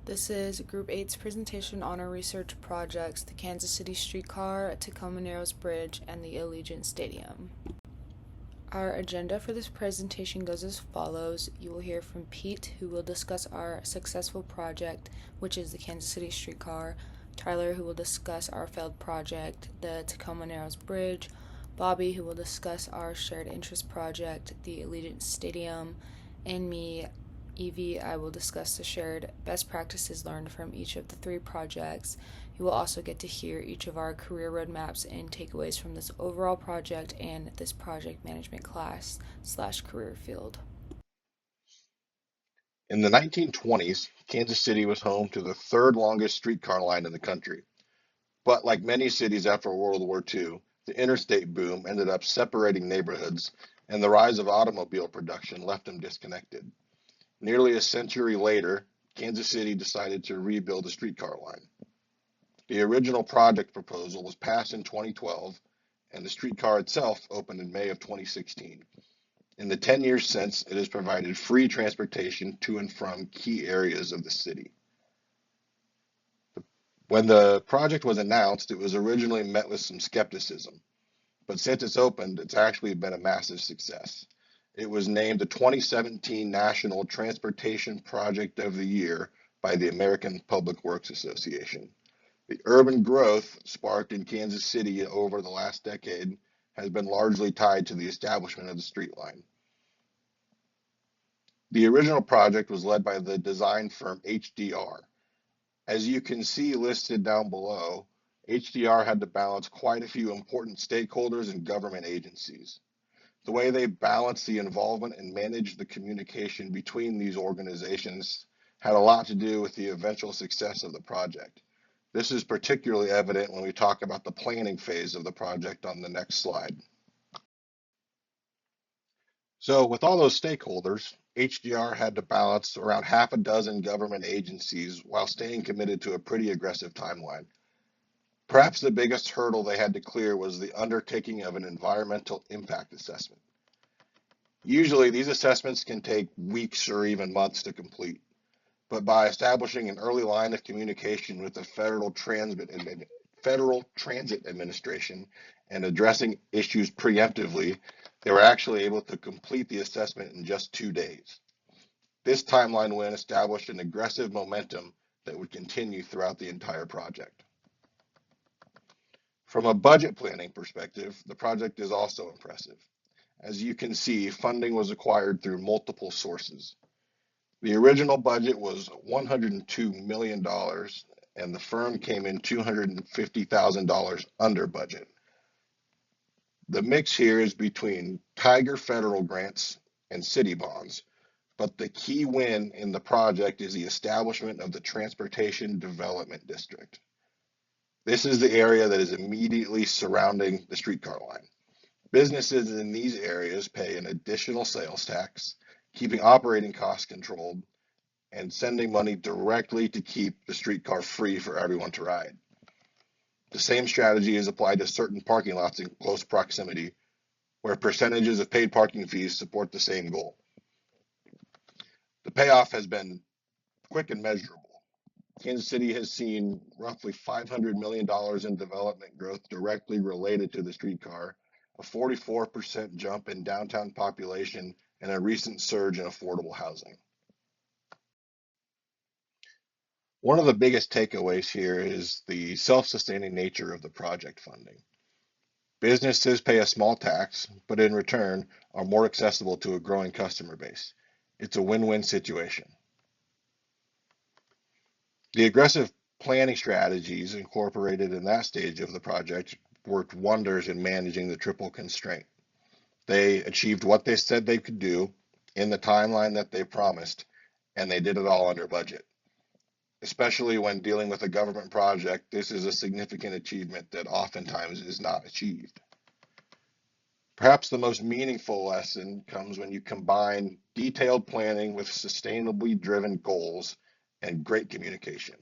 This is Group 8's presentation on our research projects, the Kansas City Streetcar, Tacoma Narrows Bridge, and the Allegiant Stadium. Our agenda for this presentation goes as follows. You will hear from Pete, who will discuss our successful project, which is the Kansas City Streetcar, Tyler, who will discuss our failed project, the Tacoma Narrows Bridge, Bobby, who will discuss our shared interest project, the Allegiant Stadium, and me, Evie. I will discuss the shared best practices learned from each of the three projects. You will also get to hear each of our career roadmaps and takeaways from this overall project and this project management class/career field. In the 1920s, Kansas City was home to the third longest streetcar line in the country. But like many cities after World War II, the interstate boom ended up separating neighborhoods, and the rise of automobile production left them disconnected. Nearly a century later, Kansas City decided to rebuild the streetcar line. The original project proposal was passed in 2012, and the streetcar itself opened in May of 2016. In the 10 years since, it has provided free transportation to and from key areas of the city. When the project was announced, it was originally met with some skepticism, but since it's opened, it's actually been a massive success. It was named the 2017 National Transportation Project of the Year by the American Public Works Association. The urban growth sparked in Kansas City over the last decade has been largely tied to the establishment of the street line. The original project was led by the design firm HDR. As you can see listed down below, HDR had to balance quite a few important stakeholders and government agencies. The way they balanced the involvement and managed the communication between these organizations had a lot to do with the eventual success of the project. This is particularly evident when we talk about the planning phase of the project on the next slide. So with all those stakeholders, HDR had to balance around half a dozen government agencies while staying committed to a pretty aggressive timeline. Perhaps the biggest hurdle they had to clear was the undertaking of an environmental impact assessment. Usually these assessments can take weeks or even months to complete, but by establishing an early line of communication with the Federal Transit Administration and addressing issues preemptively, they were actually able to complete the assessment in just 2 days. This timeline win established an aggressive momentum that would continue throughout the entire project. From a budget planning perspective, the project is also impressive. As you can see, funding was acquired through multiple sources. The original budget was $102 million, and the firm came in $250,000 under budget. The mix here is between Tiger federal grants and city bonds, but the key win in the project is the establishment of the Transportation Development District. This is the area that is immediately surrounding the streetcar line. Businesses in these areas pay an additional sales tax, keeping operating costs controlled, and sending money directly to keep the streetcar free for everyone to ride. The same strategy is applied to certain parking lots in close proximity, where percentages of paid parking fees support the same goal. The payoff has been quick and measurable. Kansas City has seen roughly $500 million in development growth directly related to the streetcar, a 44% jump in downtown population, and a recent surge in affordable housing. One of the biggest takeaways here is the self-sustaining nature of the project funding. Businesses pay a small tax, but in return are more accessible to a growing customer base. It's a win-win situation. The aggressive planning strategies incorporated in that stage of the project worked wonders in managing the triple constraint. They achieved what they said they could do in the timeline that they promised, and they did it all under budget. Especially when dealing with a government project, this is a significant achievement that oftentimes is not achieved. Perhaps the most meaningful lesson comes when you combine detailed planning with sustainably driven goals and great communication.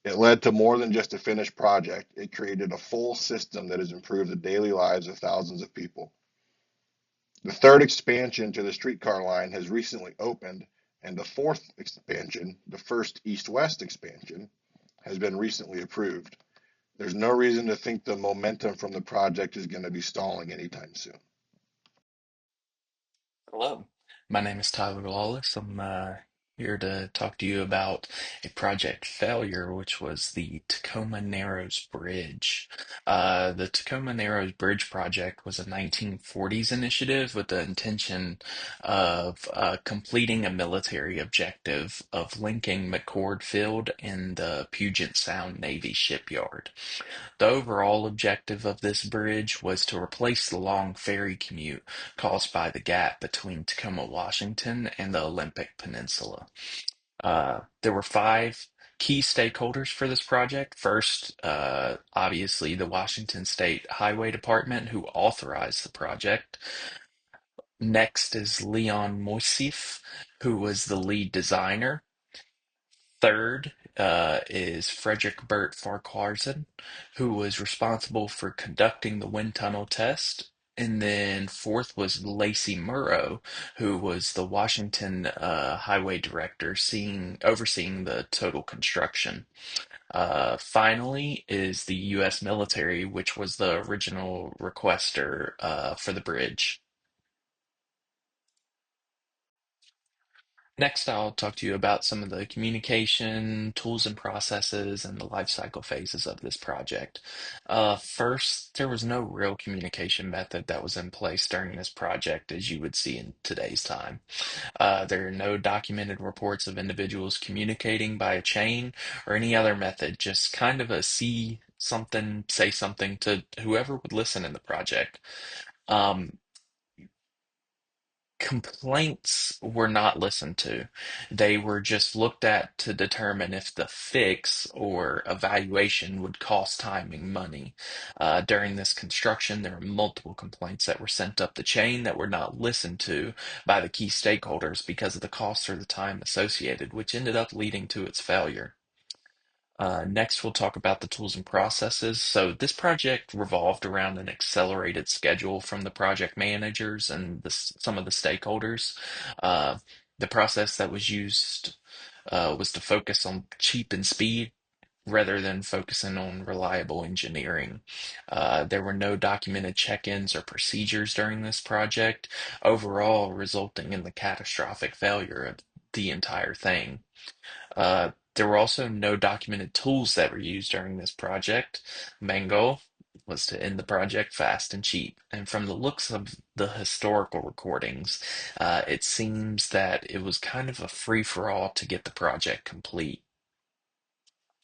It led to more than just a finished project. It created a full system that has improved the daily lives of thousands of people. The third expansion to the streetcar line has recently opened, And the fourth expansion, the first east-west expansion, has been recently approved. There's no reason to think the momentum from the project is going to be stalling anytime soon. Hello, my name is Tyler Lawless. I'm here to talk to you about a project failure, which was the Tacoma Narrows Bridge. The Tacoma Narrows Bridge project was a 1940s initiative with the intention of completing a military objective of linking McCord Field and the Puget Sound Navy shipyard. The overall objective of this bridge was to replace the long ferry commute caused by the gap between Tacoma, Washington, and the Olympic Peninsula. There were five key stakeholders for this project. First, obviously, the Washington State Highway Department, who authorized the project. Next is Leon Moisseiff, who was the lead designer. Third is Frederick Burt Farquharson, who was responsible for conducting the wind tunnel test. And then fourth was Lacey Murrow, who was the Washington highway director, overseeing the total construction. Finally is the U.S. military, which was the original requester for the bridge. Next, I'll talk to you about some of the communication tools and processes and the life cycle phases of this project. First, there was no real communication method that was in place during this project, as you would see in today's time. There are no documented reports of individuals communicating by a chain or any other method, just kind of a see something, say something to whoever would listen in the project. Um, Complaints were not listened to. They were just looked at to determine if the fix or evaluation would cost time and money. During this construction, there were multiple complaints that were sent up the chain that were not listened to by the key stakeholders because of the cost or the time associated, which ended up leading to its failure. Next, we'll talk about the tools and processes. So, this project revolved around an accelerated schedule from the project managers and some of the stakeholders. Uh, the process that was used was to focus on cheap and speed rather than focusing on reliable engineering. There were no documented check-ins or procedures during this project, overall resulting in the catastrophic failure of the entire thing. There were also no documented tools that were used during this project. Main goal was to end the project fast and cheap. And from the looks of the historical recordings, it seems that it was kind of a free-for-all to get the project complete.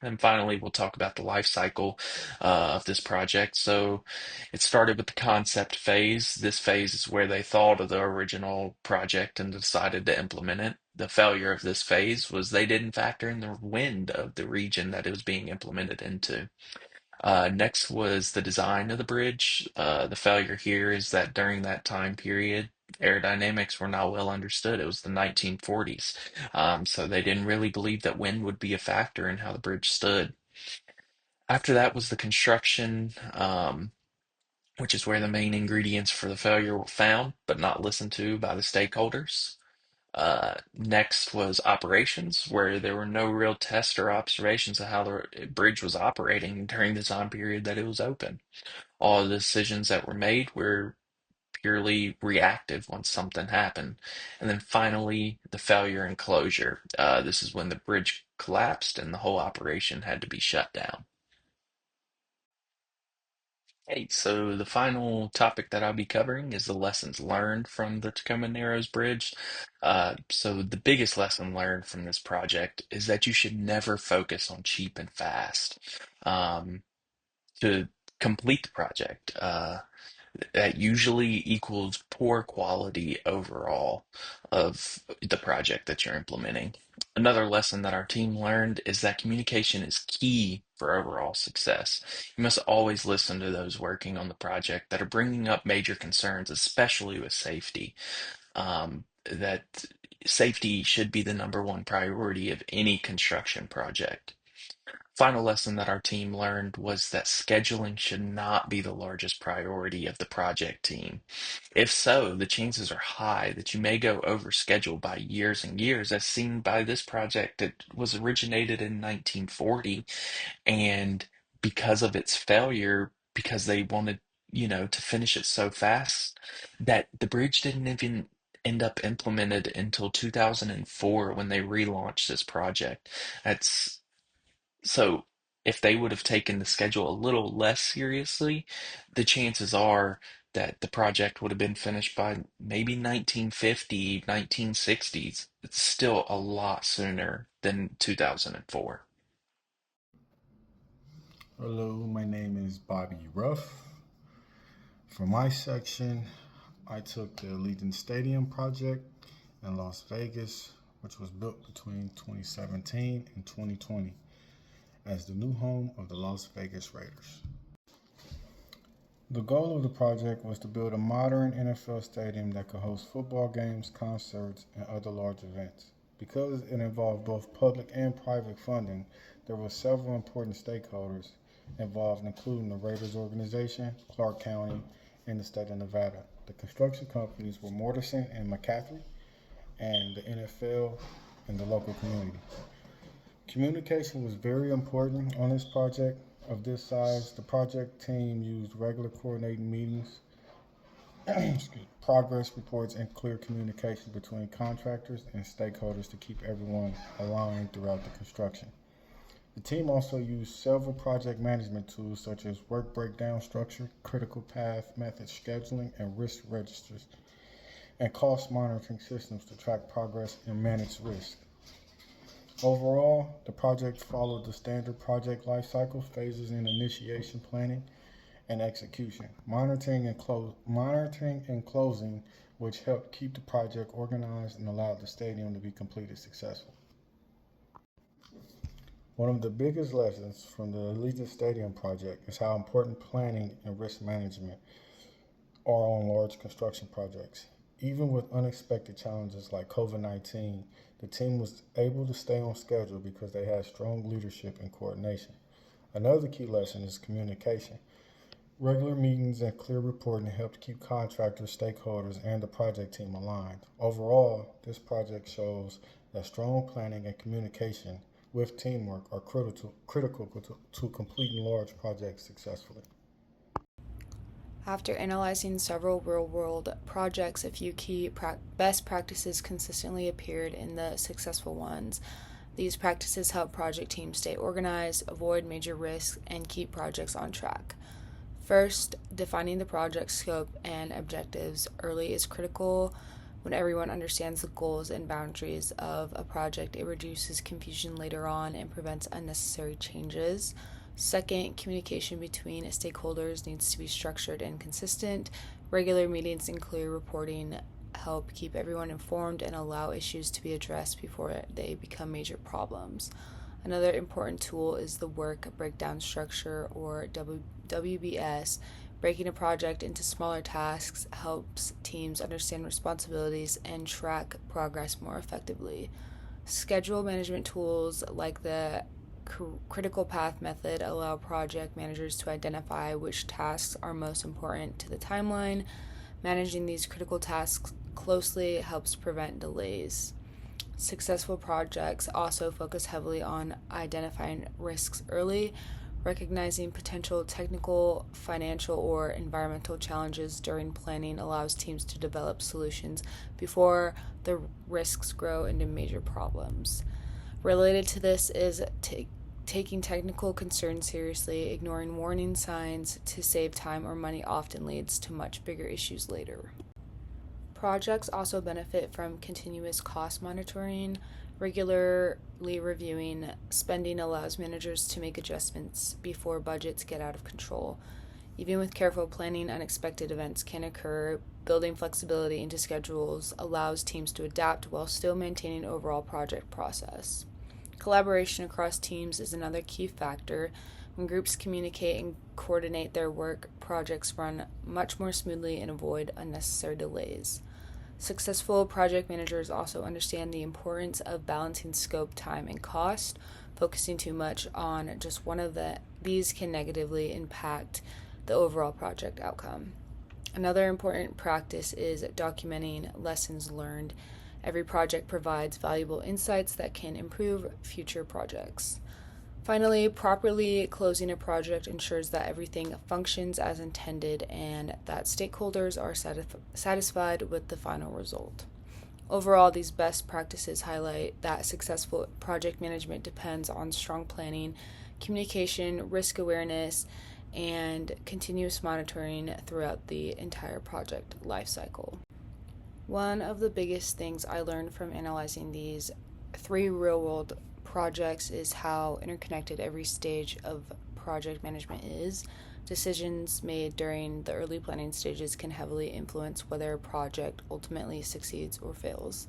And finally, we'll talk about the life cycle of this project. So it started with the concept phase. This phase is where they thought of the original project and decided to implement it. The failure of this phase was they didn't factor in the wind of the region that it was being implemented into. Next was the design of the bridge. The failure here is that during that time period, aerodynamics were not well understood. It was the 1940s. So they didn't really believe that wind would be a factor in how the bridge stood. After that was the construction, which is where the main ingredients for the failure were found, but not listened to by the stakeholders. Next was operations, where there were no real tests or observations of how the bridge was operating during the time period that it was open. All the decisions that were made were purely reactive once something happened. And then finally, the failure and closure. This is when the bridge collapsed and the whole operation had to be shut down. Hey, so the final topic that I'll be covering is the lessons learned from the Tacoma Narrows Bridge. So the biggest lesson learned from this project is that you should never focus on cheap and fast um, to complete the project. That usually equals poor quality overall of the project that you're implementing. Another lesson that our team learned is that communication is key for overall success. You must always listen to those working on the project that are bringing up major concerns, especially with safety. That safety should be the number one priority of any construction project. Final lesson that our team learned was that scheduling should not be the largest priority of the project team. If so, the chances are high that you may go over schedule by years and years, as seen by this project that was originated in 1940. And because of its failure, because they wanted, to finish it so fast, that the bridge didn't even end up implemented until 2004 when they relaunched this project. That's so if they would have taken the schedule a little less seriously, the chances are that the project would have been finished by maybe 1950, 1960s. It's still a lot sooner than 2004. Hello, my name is Bobby Ruff. For my section, I took the Allegiant Stadium project in Las Vegas, which was built between 2017 and 2020 as the new home of the Las Vegas Raiders. The goal of the project was to build a modern NFL stadium that could host football games, concerts, and other large events. Because it involved both public and private funding, there were several important stakeholders involved, including the Raiders organization, Clark County, and the state of Nevada. The construction companies were Mortensen and McCaffrey, and the NFL and the local community. Communication was very important on this project of this size. The project team used regular coordinating meetings, progress reports, and clear communication between contractors and stakeholders to keep everyone aligned throughout the construction. The team also used several project management tools such as work breakdown structure, critical path method scheduling, and risk registers, and cost monitoring systems to track progress and manage risk. Overall, the project followed the standard project lifecycle phases in initiation, planning, and execution, monitoring and closing, which helped keep the project organized and allowed the stadium to be completed successfully. One of the biggest lessons from the Allegiant Stadium project is how important planning and risk management are on large construction projects. Even with unexpected challenges like COVID-19, the team was able to stay on schedule because they had strong leadership and coordination. Another key lesson is communication. Regular meetings and clear reporting helped keep contractors, stakeholders, and the project team aligned. Overall, this project shows that strong planning and communication with teamwork are critical to completing large projects successfully. After analyzing several real-world projects, a few key best practices consistently appeared in the successful ones. These practices help project teams stay organized, avoid major risks, and keep projects on track. First, defining the project scope and objectives early is critical. When everyone understands the goals and boundaries of a project, it reduces confusion later on and prevents unnecessary changes. Second, communication between stakeholders needs to be structured and consistent. Regular meetings and clear reporting help keep everyone informed and allow issues to be addressed before they become major problems. Another important tool is the work breakdown structure, or WBS. Breaking a project into smaller tasks helps teams understand responsibilities and track progress more effectively. Schedule management tools like the critical path method allow project managers to identify which tasks are most important to the timeline. Managing these critical tasks closely helps prevent delays. Successful projects also focus heavily on identifying risks early. Recognizing potential technical, financial, or environmental challenges during planning allows teams to develop solutions before the risks grow into major problems. Related to this is taking technical concerns seriously. Ignoring warning signs to save time or money often leads to much bigger issues later. Projects also benefit from continuous cost monitoring. Regularly reviewing spending allows managers to make adjustments before budgets get out of control. Even with careful planning, unexpected events can occur. Building flexibility into schedules allows teams to adapt while still maintaining overall project process. Collaboration across teams is another key factor. When groups communicate and coordinate their work, projects run much more smoothly and avoid unnecessary delays. Successful project managers also understand the importance of balancing scope, time, and cost. Focusing too much on just one of these can negatively impact the overall project outcome. Another important practice is documenting lessons learned. Every project provides valuable insights that can improve future projects. Finally, properly closing a project ensures that everything functions as intended and that stakeholders are satisfied with the final result. Overall, these best practices highlight that successful project management depends on strong planning, communication, risk awareness, and continuous monitoring throughout the entire project lifecycle. One of the biggest things I learned from analyzing these 3 real world projects is how interconnected every stage of project management is. Decisions made during the early planning stages can heavily influence whether a project ultimately succeeds or fails.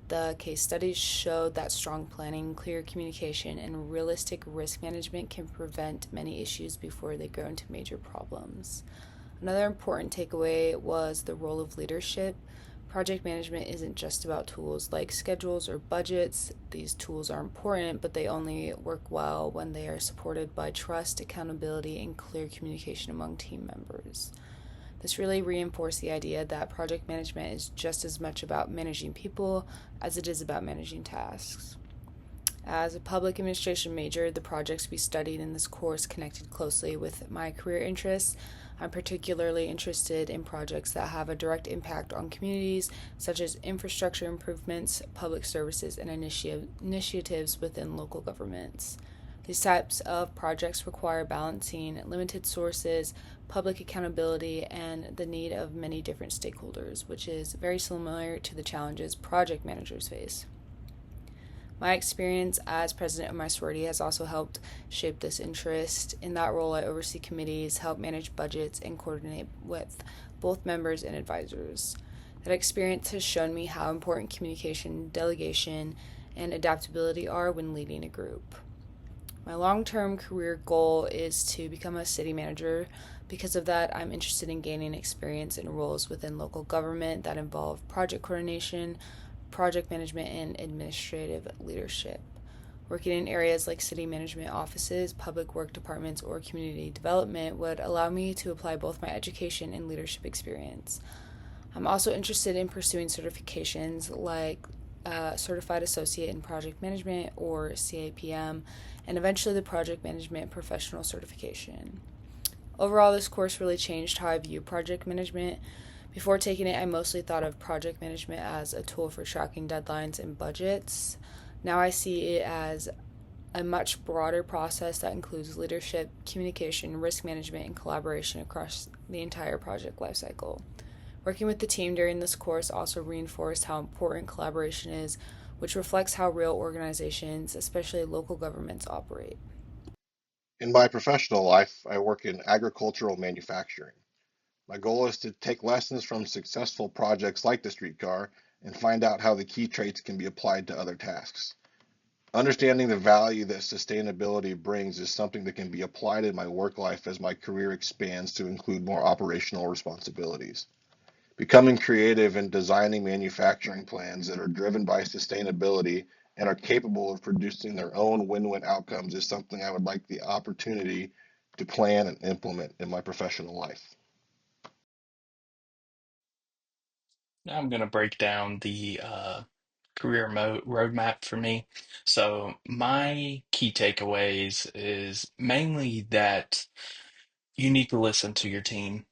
The case studies showed that strong planning, clear communication, and realistic risk management can prevent many issues before they grow into major problems. Another important takeaway was the role of leadership. Project management isn't just about tools like schedules or budgets. These tools are important, but they only work well when they are supported by trust, accountability, and clear communication among team members. This really reinforced the idea that project management is just as much about managing people as it is about managing tasks. As a public administration major, the projects we studied in this course connected closely with my career interests. I'm particularly interested in projects that have a direct impact on communities, such as infrastructure improvements, public services, and initiatives within local governments. These types of projects require balancing limited sources, public accountability, and the need of many different stakeholders, which is very similar to the challenges project managers face. My experience as president of my sorority has also helped shape this interest. In that role, I oversee committees, help manage budgets, and coordinate with both members and advisors. That experience has shown me how important communication, delegation, and adaptability are when leading a group. My long-term career goal is to become a city manager. Because of that, I'm interested in gaining experience in roles within local government that involve project coordination, project management, and administrative leadership. Working in areas like city management offices, public work departments, or community development would allow me to apply both my education and leadership experience. I'm also interested in pursuing certifications like Certified Associate in Project Management or CAPM, and eventually the Project Management Professional Certification. Overall, this course really changed how I view project management. Before taking it, I mostly thought of project management as a tool for tracking deadlines and budgets. Now I see it as a much broader process that includes leadership, communication, risk management, and collaboration across the entire project lifecycle. Working with the team during this course also reinforced how important collaboration is, which reflects how real organizations, especially local governments, operate. In my professional life, I work in agricultural manufacturing. My goal is to take lessons from successful projects like the streetcar and find out how the key traits can be applied to other tasks. Understanding the value that sustainability brings is something that can be applied in my work life as my career expands to include more operational responsibilities. Becoming creative and designing manufacturing plans that are driven by sustainability and are capable of producing their own win-win outcomes is something I would like the opportunity to plan and implement in my professional life. Now I'm going to break down the career roadmap for me. So my key takeaways is mainly that you need to listen to your team.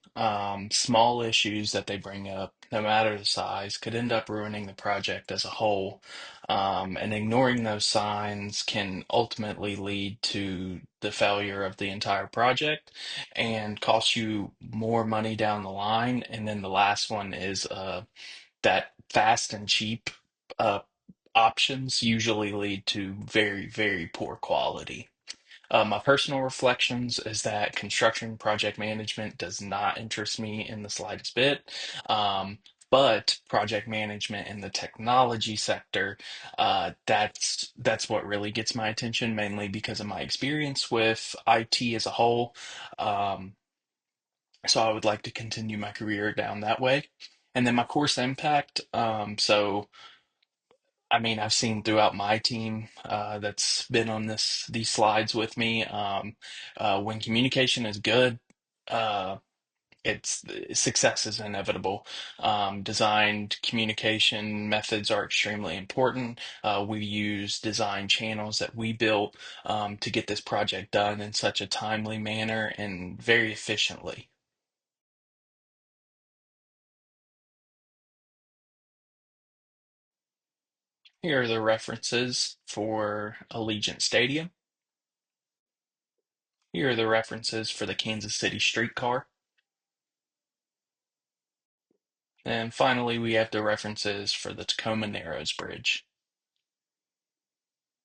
Small issues that they bring up, no matter the size, could end up ruining the project as a whole. And ignoring those signs can ultimately lead to the failure of the entire project and cost you more money down the line. And then the last one is that fast and cheap uh, options usually lead to very, very poor quality. My personal reflections is that construction project management does not interest me in the slightest bit. Um, but project management in the technology sector, that's what really gets my attention, mainly because of my experience with IT as a whole. Um, so I would like to continue my career down that way. And then my course impact. So I mean, I've seen throughout my team that's been on these slides with me. When communication is good, uh, it's success is inevitable. Designed communication methods are extremely important. We use design channels that we built to get this project done in such a timely manner and very efficiently. Here are the references for Allegiant Stadium. Here are the references for the Kansas City streetcar. And finally, we have the references for the Tacoma Narrows Bridge.